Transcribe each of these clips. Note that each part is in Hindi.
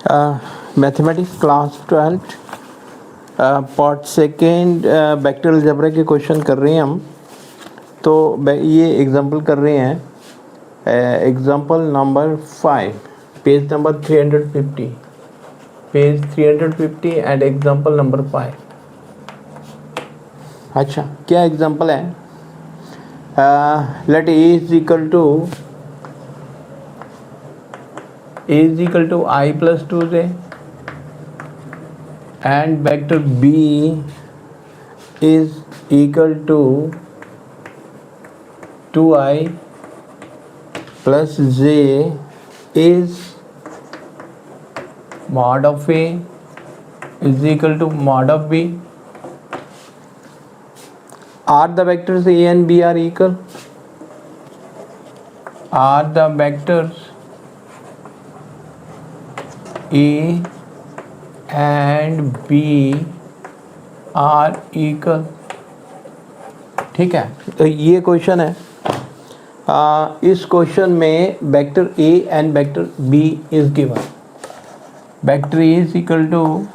Mathematics class 12 part second vector algebra के क्वेश्चन कर रहे हैं हम। तो ये एग्जांपल कर रहे हैं। Example number 5 page number 350 and example number 5। अच्छा, क्या एग्जांपल है? Let a is equal to i plus 2j and vector b is equal to 2i plus j is mod of a is equal to mod of b. Are the vectors a and b are equal? Are the vectors a and b are equal? ठीक है, तो ये क्वेश्चन है। इस क्वेश्चन में vector a and vector b is given. Vector a is equal to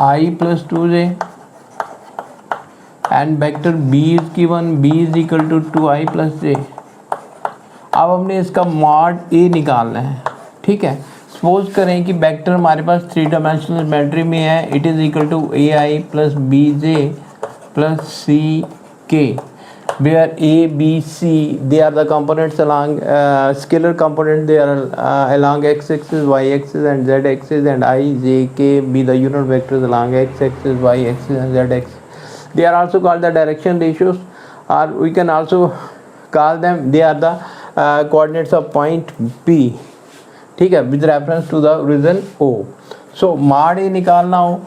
i plus 2j and vector b is given b is equal to 2i plus j। अब हमने इसका मॉड ए निकालना है। ठीक है, सपोज करें कि वेक्टर हमारे पास 3 डायमेंशनल ज्योमेट्री में है। It is equal to a i plus b j plus c k, where a b c they are the components along scalar component, they are along x axis y axis and z axis, and i j k be the unit vectors along x axis y axis and z axis. They are also called the direction ratios, और we can also call them they are the coordinates of point b. ठीक है, with reference to the region O. So mod a निकालना हो,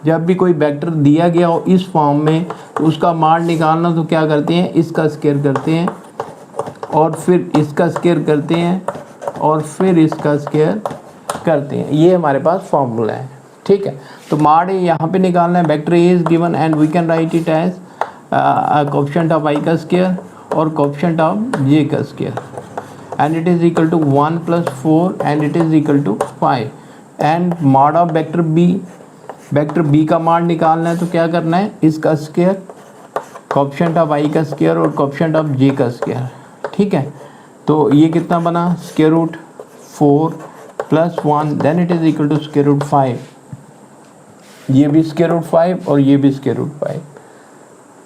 जब भी कोई वेक्टर दिया गया हो इस फॉर्म में, तो उसका मॉड निकालना तो क्या करते हैं, इसका स्क्वायर करते हैं और फिर इसका स्क्वायर करते हैं और फिर इसका स्क्वायर करते हैं। ये हमारे पास फॉर्मूला है। ठीक है, तो मॉड ए यहाँ पे निकालना है। Vector a is given and we can write it as coefficient of i का स्क्वायर और कोएफिशिएंट ऑफ जे का square, and it is equal to 1 plus 4 and it is equal to 5 and mod of vector b। Vector b का मॉड निकालना है तो क्या करना है, इसका स्क्वायर, कोएफिशिएंट ऑफ i का स्क्वायर और कोएफिशिएंट ऑफ j का स्क्वायर। ठीक है, तो ये कितना बना, square root 4 plus 1 then it is equal to square root 5। ये भी स्क्वायर रूट 5 और ये भी स्क्वायर रूट 5।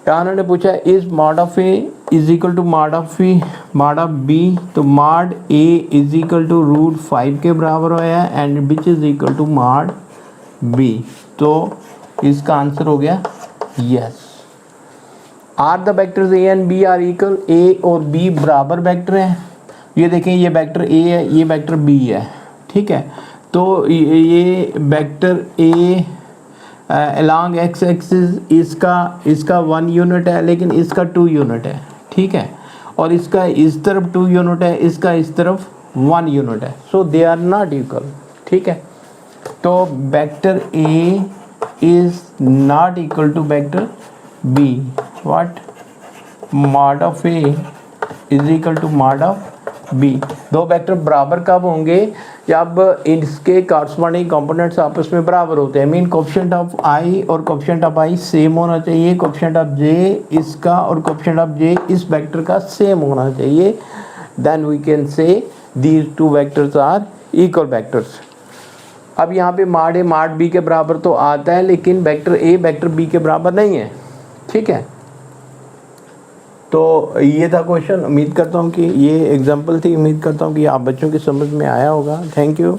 क्या उन्होंने पूछा, is mod of a is equal to mod of b, तो mod a is equal to root 5 के बराबर होया and which is equal to mod b. तो इसका आंसर हो गया yes. Are the vectors a and b are equal, a और बी बराबर वेक्टर हैं। ये देखें, ये वेक्टर ए है, ये वेक्टर बी है। ठीक है, तो ये vector A along x axis इसका 1 यूनिट है, लेकिन इसका 2 यूनिट है। ठीक है, और इसका इस तरफ 2 यूनिट है, इसका इस तरफ 1 यूनिट है। So they are not equal. ठीक है, तो vector a is not equal to vector b. What, mod of a is equal to mod of b. दो वेक्टर बराबर कब होंगे, जब इसके कॉरस्पॉन्डिंग कंपोनेंट्स आपस में बराबर होते हैं। मीन कोएफिशिएंट ऑफ आई और कोएफिशिएंट ऑफ आई सेम होना चाहिए, कोएफिशिएंट ऑफ जे इसका और कोएफिशिएंट ऑफ जे इस वेक्टर का सेम होना चाहिए। Then we can say these two vectors are equal vectors. अब यहाँ पे मॉड ए मॉड बी के बराबर तो आता है, लेकिन वेक्टर ए वेक्टर बी के बराबर नहीं है। ठीक है, तो ये था क्वेश्चन। उम्मीद करता हूँ कि ये एग्जांपल थी, उम्मीद करता हूँ कि आप बच्चों की समझ में आया होगा। Thank you.